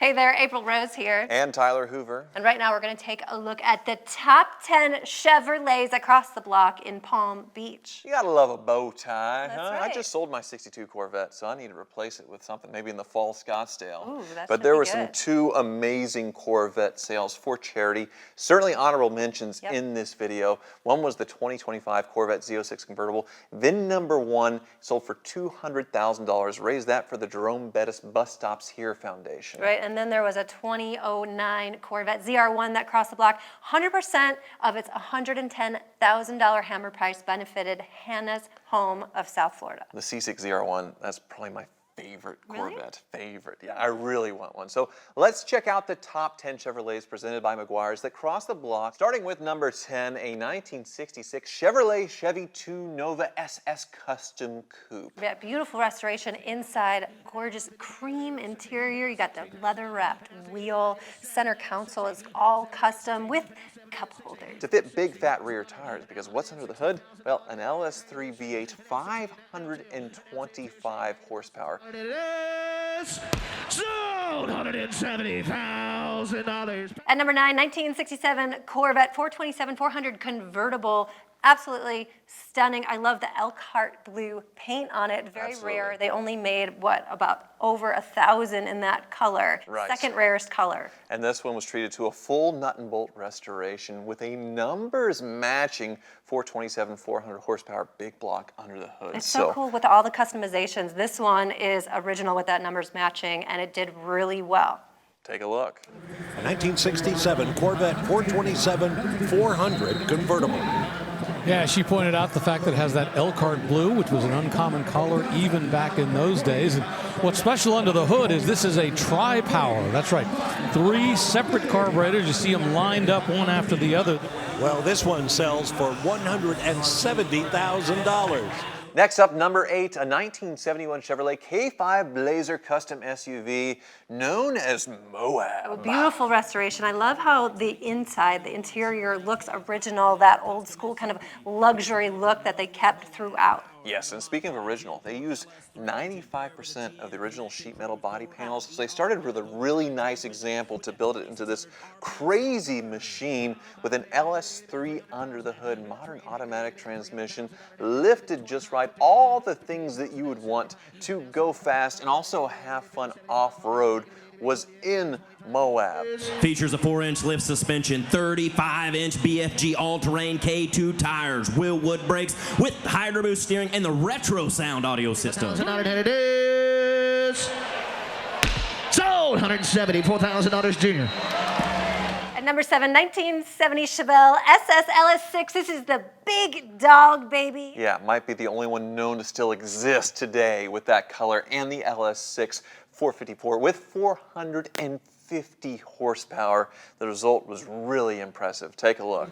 Hey there, April Rose here. And Tyler Hoover. And right now we're going to take a look at the top 10 Chevrolets across the block in Palm Beach. You gotta love a bow tie, That's huh? right. I just sold my 62 Corvette, so I need to replace it with something, maybe in the fall Scottsdale. Ooh, that but should there be were some good. two amazing Corvette sales for charity. Certainly honorable mentions Yep. in this video. One was the 2025 Corvette Z06 convertible. VIN number 1 sold for $200,000. Raised that for the Jerome Bettis Bus Stops Here Foundation. Right, and then there was a 2009 Corvette ZR1 that crossed the block. 100% of its $110,000 hammer price benefited Hannah's Home of South Florida. The C6ZR1, that's probably my favorite Really? Corvette. Favorite, yeah, I really want one. So let's check out the top 10 Chevrolets presented by Meguiar's that crossed the block, starting with number 10, a 1966 Chevrolet Chevy 2 Nova SS Custom Coupe. Yeah, beautiful restoration inside, gorgeous cream interior. You got the leather-wrapped wheel. Center console is all custom with cup holders. To fit big fat rear tires, because what's under the hood? Well, an LS3 V8, 525 horsepower. It is sold $170,000. At number 9, 1967 Corvette 427-400 convertible. Absolutely stunning. I love the Elkhart blue paint on it. Very Absolutely. rare. They only made, what, about over 1,000 in that color. Right. Second rarest color. And this one was treated to a full nut and bolt restoration with a numbers matching 427-400 horsepower big block under the hood. It's so cool with all the customizations. This one is original with that numbers matching, and it did really well. Take a look. A 1967 Corvette 427-400 convertible. Yeah, she pointed out the fact that it has that Elkhart blue, which was an uncommon color even back in those days. And what's special under the hood is this is a tri-power. That's right. 3 separate carburetors. You see them lined up one after the other. Well, this one sells for $170,000. Next up, number 8, a 1971 Chevrolet K5 Blazer Custom SUV known as Moab. A beautiful restoration. I love how the inside, the interior looks original, that old school kind of luxury look that they kept throughout. Yes, and speaking of original, they used 95% of the original sheet metal body panels. So they started with a really nice example to build it into this crazy machine with an LS3 under the hood, modern automatic transmission, lifted just right, all the things that you would want to go fast and also have fun off-road was in Moab. Features a 4-inch lift suspension, 35-inch BFG all-terrain K2 tires, Willwood brakes with Hydro Boost steering and the retro sound audio system. And it is sold $174,000, Junior. At number 7, 1970 Chevelle SS LS6. This is the big dog, baby. Yeah, might be the only one known to still exist today with that color, and the LS6 454 with 450 horsepower. The result was really impressive. Take a look.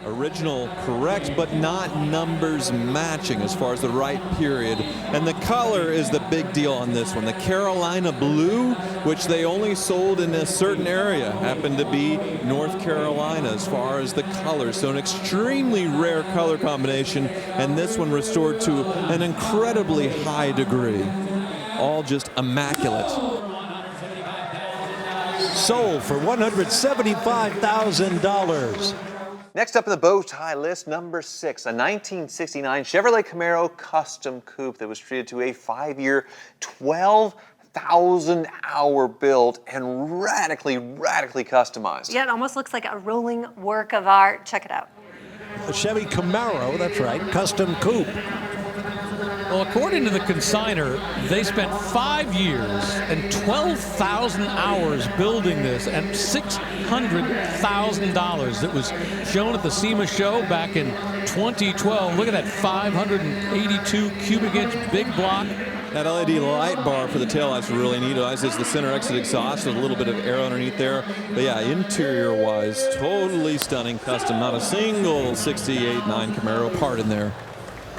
Original, correct, but not numbers matching as far as the right period. And the color is the big deal on this one. The Carolina blue, which they only sold in a certain area, happened to be North Carolina as far as the color. So an extremely rare color combination, and this one restored to an incredibly high degree. All just immaculate. Sold for $175,000. Next up in the bow tie list, number 6, a 1969 Chevrolet Camaro Custom Coupe that was treated to a 5-year, 12,000-hour build and radically customized. Yeah, it almost looks like a rolling work of art. Check it out. A Chevy Camaro, that's right, custom coupe. Well, according to the consignor, they spent 5 years and 12,000 hours building this and $600,000. It was shown at the SEMA show back in 2012. Look at that 582 cubic inch big block. That LED light bar for the taillights are really neat, as is the center exit exhaust with a little bit of air underneath there. But yeah, interior-wise, totally stunning, custom. Not a single 68.9 Camaro part in there.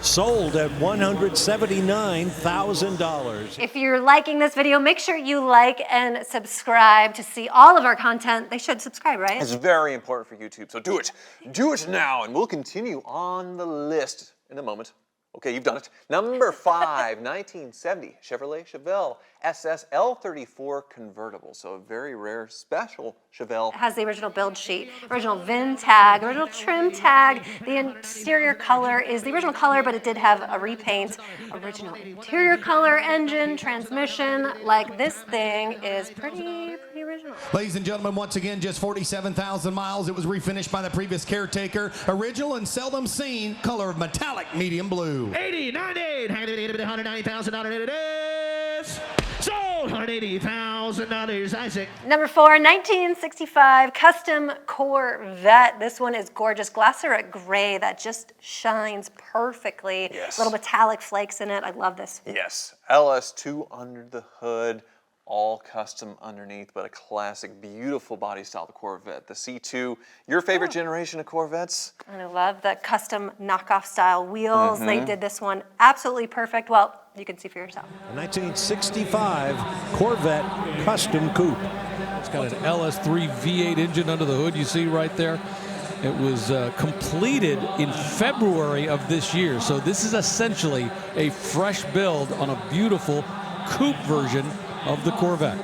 Sold at $179,000. If you're liking this video, make sure you like and subscribe to see all of our content. They should subscribe, right? It's very important for YouTube, so do it. Do it now, and we'll continue on the list in a moment. Okay, you've done it. Number 5, 1970 Chevrolet Chevelle SS L34 convertible. So a very rare, special Chevelle. It has the original build sheet, original VIN tag, original trim tag. The interior color is the original color, but it did have a repaint. Original interior color, engine, transmission. Like, this thing is pretty original. Ladies and gentlemen, once again, just 47,000 miles. It was refinished by the previous caretaker. Original and seldom seen color of metallic medium blue. 80, 90, $190,000 it is. Sold $180,000, Isaac. Number 4, 1965 custom Corvette. This one is gorgeous. Glaceret gray that just shines perfectly. Yes. Little metallic flakes in it. I love this. Yes, LS2 under the hood, all custom underneath, but a classic, beautiful body style, the Corvette. The C2, your favorite generation of Corvettes? And I love the custom knockoff style wheels. They did this one absolutely perfect. Well, you can see for yourself. 1965 Corvette Custom Coupe. It's got an LS3 V8 engine under the hood, you see right there. It was completed in February of this year. So this is essentially a fresh build on a beautiful coupe version of the Corvette.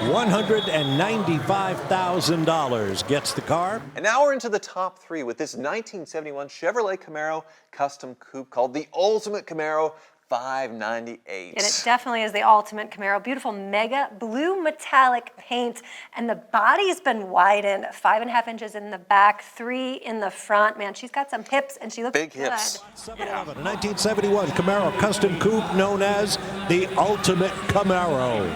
$195,000 gets the car. And now we're into the top 3 with this 1971 Chevrolet Camaro custom coupe called the Ultimate Camaro 598. And it definitely is the ultimate Camaro. Beautiful mega blue metallic paint. And the body's been widened 5.5 inches in the back, 3 in the front. Man, she's got some hips and she looks Big good. hips. 711, a 1971 Camaro Custom Coupe known as the Ultimate Camaro.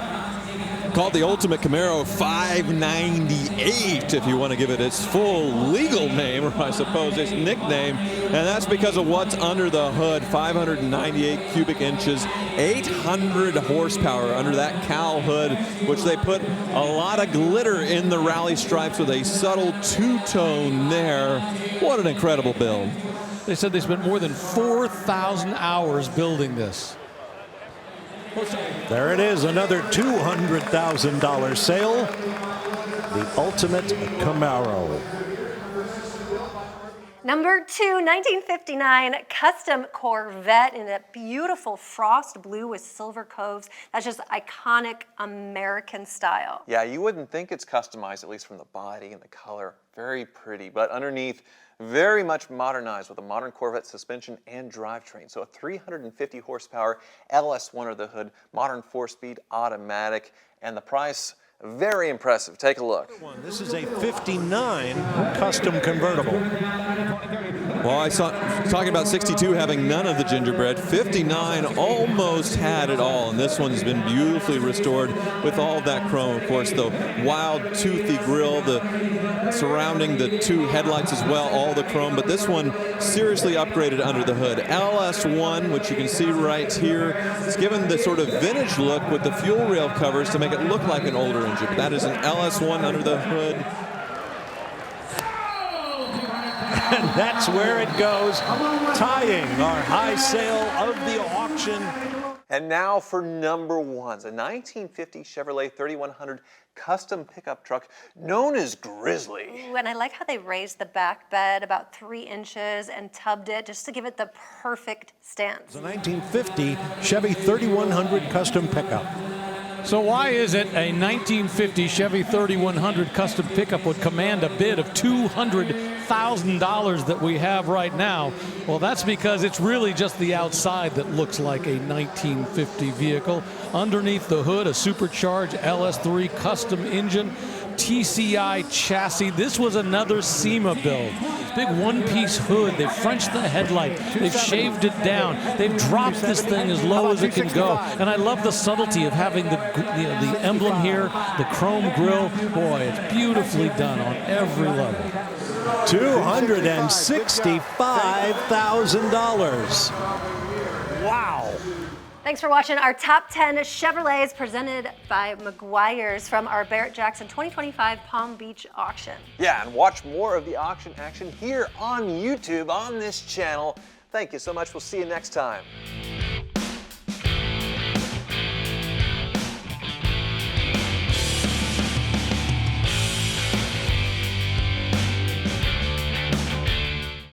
Called the Ultimate Camaro 598, if you want to give it its full legal name, or I suppose its nickname. And that's because of what's under the hood. 598 cubic inches, 800 horsepower under that cowl hood, which they put a lot of glitter in the rally stripes with a subtle two-tone there. What an incredible build. They said they spent more than 4,000 hours building this. There it is, another $200,000 sale. The Ultimate Camaro. Number 2, 1959 custom Corvette in a beautiful frost blue with silver coves. That's just iconic American style. Yeah, you wouldn't think it's customized, at least from the body and the color. Very pretty, but underneath, very much modernized with a modern Corvette suspension and drivetrain. So a 350 horsepower LS1 under the hood, modern 4-speed automatic, and the price, very impressive. Take a look. This is a 59 custom convertible. Well, I saw talking about 62 having none of the gingerbread. 59 almost had it all, and this one's been beautifully restored with all of that chrome. Of course, the wild toothy grille, the surrounding the 2 headlights as well, all the chrome. But this one seriously upgraded under the hood. LS1, which you can see right here, it's given the sort of vintage look with the fuel rail covers to make it look like an older engine. That is an LS1 under the hood. And that's where it goes, tying our high sale of the auction. And now for number 1, a 1950 Chevrolet 3100 custom pickup truck known as Grizzly. Ooh, and I like how they raised the back bed about 3 inches and tubbed it just to give it the perfect stance. The 1950 Chevy 3100 custom pickup. So why is it a 1950 Chevy 3100 custom pickup would command a bid of $200,000 that we have right now? Well, that's because it's really just the outside that looks like a 1950 vehicle. Underneath the hood, a supercharged LS3 custom engine, TCI chassis. This was another SEMA build. Big one-piece hood. They've Frenched the headlight. They've shaved it down. They've dropped this thing as low as it can go. And I love the subtlety of having the emblem here, the chrome grille. Boy, it's beautifully done on every level. $265,000. Wow. Thanks for watching our top 10 Chevrolets presented by Meguiar's from our Barrett-Jackson 2025 Palm Beach auction. Yeah, and watch more of the auction action here on YouTube on this channel. Thank you so much. We'll see you next time.